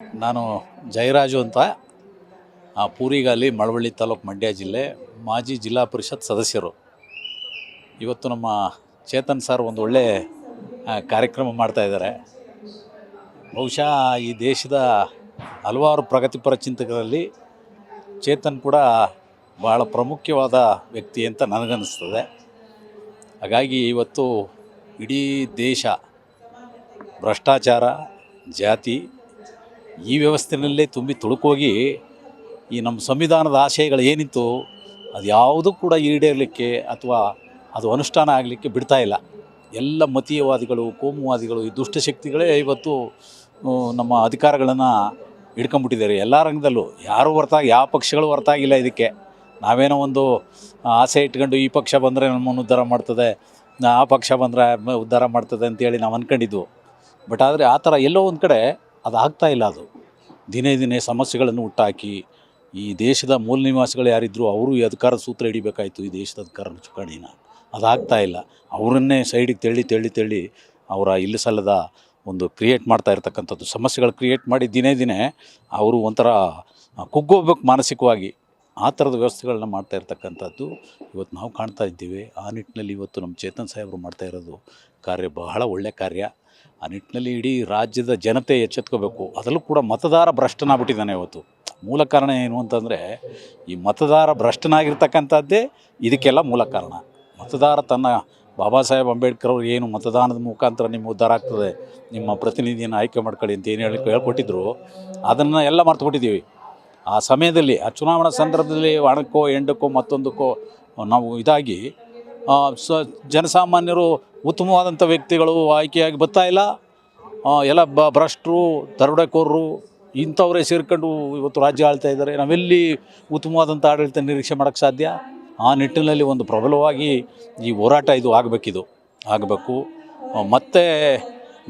ನಾನು ಜಯರಾಜು ಅಂತ ಪೂರಿಗಾಲಿ ಮಳವಳ್ಳಿ ತಾಲೂಕು ಮಂಡ್ಯ ಜಿಲ್ಲೆ ಮಾಜಿ ಜಿಲ್ಲಾ ಪರಿಷತ್ ಸದಸ್ಯರು. ಇವತ್ತು ನಮ್ಮ ಚೇತನ್ ಸರ್ ಒಂದು ಒಳ್ಳೆ ಕಾರ್ಯಕ್ರಮ ಮಾಡ್ತಾಯಿದ್ದಾರೆ. ಬಹುಶಃ ಈ ದೇಶದ ಹಲವಾರು ಪ್ರಗತಿಪರ ಚಿಂತಕರಲ್ಲಿ ಚೇತನ್ ಕೂಡ ಭಾಳ ಪ್ರಾಮುಖ್ಯವಾದ ವ್ಯಕ್ತಿ ಅಂತ ನನಗನ್ನಿಸ್ತದೆ. ಹಾಗಾಗಿ ಇವತ್ತು ಇಡೀ ದೇಶ ಭ್ರಷ್ಟಾಚಾರ, ಜಾತಿ ಈ ವ್ಯವಸ್ಥೆಯಲ್ಲೇ ತುಂಬಿ ತುಳುಕೋಗಿ ಈ ನಮ್ಮ ಸಂವಿಧಾನದ ಆಶಯಗಳು ಏನಿತ್ತು ಅದು ಯಾವುದೂ ಕೂಡ ಈಡೇರಲಿಕ್ಕೆ ಅಥವಾ ಅದು ಅನುಷ್ಠಾನ ಆಗಲಿಕ್ಕೆ ಬಿಡ್ತಾ ಇಲ್ಲ. ಎಲ್ಲ ಮತೀಯವಾದಿಗಳು, ಕೋಮುವಾದಿಗಳು, ಈ ದುಷ್ಟಶಕ್ತಿಗಳೇ ಇವತ್ತು ನಮ್ಮ ಅಧಿಕಾರಗಳನ್ನು ಹಿಡ್ಕೊಂಬಿಟ್ಟಿದ್ದಾರೆ ಎಲ್ಲ ರಂಗದಲ್ಲೂ. ಯಾರೂ ಹೊರತಾಗಿ ಯಾವ ಪಕ್ಷಗಳು ಹೊರತಾಗಿಲ್ಲ. ಇದಕ್ಕೆ ನಾವೇನೋ ಒಂದು ಆಸೆ ಇಟ್ಕೊಂಡು ಈ ಪಕ್ಷ ಬಂದರೆ ನಮ್ಮನ್ನು ಉದ್ಧಾರ ಮಾಡ್ತದೆ, ಆ ಪಕ್ಷ ಬಂದರೆ ಉದ್ಧಾರ ಮಾಡ್ತದೆ ಅಂತೇಳಿ ನಾವು ಅಂದ್ಕೊಂಡಿದ್ವು. ಬಟ್ ಆದರೆ ಆ ಥರ ಎಲ್ಲೋ ಒಂದು ಕಡೆ ಅದು ಆಗ್ತಾಯಿಲ್ಲ. ಅದು ದಿನೇ ದಿನೇ ಸಮಸ್ಯೆಗಳನ್ನು ಹುಟ್ಟಾಕಿ ಈ ದೇಶದ ಮೂಲ ನಿವಾಸಿಗಳು ಯಾರಿದ್ರು ಅವರು ಈ ಅಧಿಕಾರದ ಸೂತ್ರ ಹಿಡಿಬೇಕಾಯಿತು, ಈ ದೇಶದ ಅಧಿಕಾರ ಚುಕ್ಕಾಣಿನ. ಅದಾಗ್ತಾಯಿಲ್ಲ. ಅವರನ್ನೇ ಸೈಡಿಗೆ ತಳ್ಳಿ ಅವರ ಇಲ್ಲಿ ಸಲ್ಲದ ಒಂದು ಕ್ರಿಯೇಟ್ ಮಾಡ್ತಾ ಇರ್ತಕ್ಕಂಥದ್ದು ಸಮಸ್ಯೆಗಳು ಕ್ರಿಯೇಟ್ ಮಾಡಿ ದಿನೇ ದಿನೇ ಅವರು ಒಂಥರ ಕುಗ್ಗೋಗ್ಬೇಕು ಮಾನಸಿಕವಾಗಿ. ಆ ಥರದ ವ್ಯವಸ್ಥೆಗಳನ್ನ ಮಾಡ್ತಾ ಇರ್ತಕ್ಕಂಥದ್ದು ಇವತ್ತು ನಾವು ಕಾಣ್ತಾ ಇದ್ದೀವಿ. ಆ ನಿಟ್ಟಿನಲ್ಲಿ ಇವತ್ತು ನಮ್ಮ ಚೇತನ್ ಸಾಹೇಬರು ಮಾಡ್ತಾ ಇರೋದು ಕಾರ್ಯ ಬಹಳ ಒಳ್ಳೆಯ ಕಾರ್ಯ. ಆ ನಿಟ್ಟಿನಲ್ಲಿ ಇಡೀ ರಾಜ್ಯದ ಜನತೆ ಎಚ್ಚೆತ್ಕೋಬೇಕು. ಅದರಲ್ಲೂ ಕೂಡ ಮತದಾರ ಭ್ರಷ್ಟನಾಗ್ಬಿಟ್ಟಿದ್ದಾನೆ ಇವತ್ತು. ಮೂಲ ಕಾರಣ ಏನು ಅಂತಂದರೆ ಈ ಮತದಾರ ಭ್ರಷ್ಟನಾಗಿರ್ತಕ್ಕಂಥದ್ದೇ ಇದಕ್ಕೆಲ್ಲ ಮೂಲ ಕಾರಣ. ಮತದಾರ ತನ್ನ ಬಾಬಾ ಸಾಹೇಬ್ ಅಂಬೇಡ್ಕರ್ ಅವರು ಏನು ಮತದಾನದ ಮುಖಾಂತರ ನಿಮ್ಮ ಉದ್ಧಾರ ಆಗ್ತದೆ, ನಿಮ್ಮ ಪ್ರತಿನಿಧಿಯನ್ನು ಆಯ್ಕೆ ಮಾಡ್ಕೊಳ್ಳಿ ಅಂತ ಏನು ಹೇಳ್ಕೊಟ್ಟಿದ್ರು, ಅದನ್ನು ಎಲ್ಲ ಮರ್ತುಬಿಟ್ಟಿದ್ದೀವಿ. ಆ ಸಮಯದಲ್ಲಿ ಆ ಚುನಾವಣಾ ಸಂದರ್ಭದಲ್ಲಿ ಹಣಕ್ಕೋ ಎಂಡಕ್ಕೋ ಮತ್ತೊಂದಕ್ಕೋ ನಾವು ಇದಾಗಿ ಜನಸಾಮಾನ್ಯರು ಉತ್ತಮವಾದಂಥ ವ್ಯಕ್ತಿಗಳು ಆಯ್ಕೆಯಾಗಿ ಬರ್ತಾಯಿಲ್ಲ. ಎಲ್ಲ ಭ್ರಷ್ಟರು, ದರೋಡೆಕೋರರು ಇಂಥವರೇ ಸೇರ್ಕೊಂಡು ಇವತ್ತು ರಾಜ್ಯ ಆಳ್ತಾ ಇದ್ದಾರೆ. ನಾವೆಲ್ಲಿ ಉತ್ತಮವಾದಂಥ ಆಡಳಿತ ನಿರೀಕ್ಷೆ ಮಾಡೋಕ್ಕೆ ಸಾಧ್ಯ? ಆ ನಿಟ್ಟಿನಲ್ಲಿ ಒಂದು ಪ್ರಬಲವಾಗಿ ಈ ಹೋರಾಟ ಇದು ಆಗಬೇಕು. ಮತ್ತು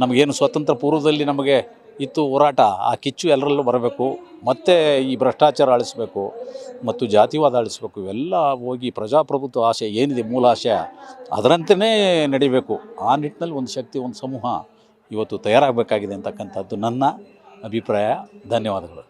ನಮಗೇನು ಸ್ವತಂತ್ರ ಪೂರ್ವದಲ್ಲಿ ನಮಗೆ ಇತ್ತು ಹೋರಾಟ, ಆ ಕಿಚ್ಚು ಎಲ್ಲರಲ್ಲೂ ಬರಬೇಕು. ಮತ್ತು ಈ ಭ್ರಷ್ಟಾಚಾರ ಅಳಿಸಬೇಕು ಮತ್ತು ಜಾತಿವಾದ ಅಳಿಸಬೇಕು. ಇವೆಲ್ಲ ಹೋಗಿ ಪ್ರಜಾಪ್ರಭುತ್ವ ಆಶಯ ಏನಿದೆ ಮೂಲ ಆಶಯ ಅದರಂತೆಯೇ ನಡಿಬೇಕು. ಆ ನಿಟ್ಟಿನಲ್ಲಿ ಒಂದು ಶಕ್ತಿ, ಒಂದು ಸಮೂಹ ಇವತ್ತು ತಯಾರಾಗಬೇಕಾಗಿದೆ ಅಂತಕ್ಕಂಥದ್ದು ನನ್ನ ಅಭಿಪ್ರಾಯ. ಧನ್ಯವಾದಗಳು.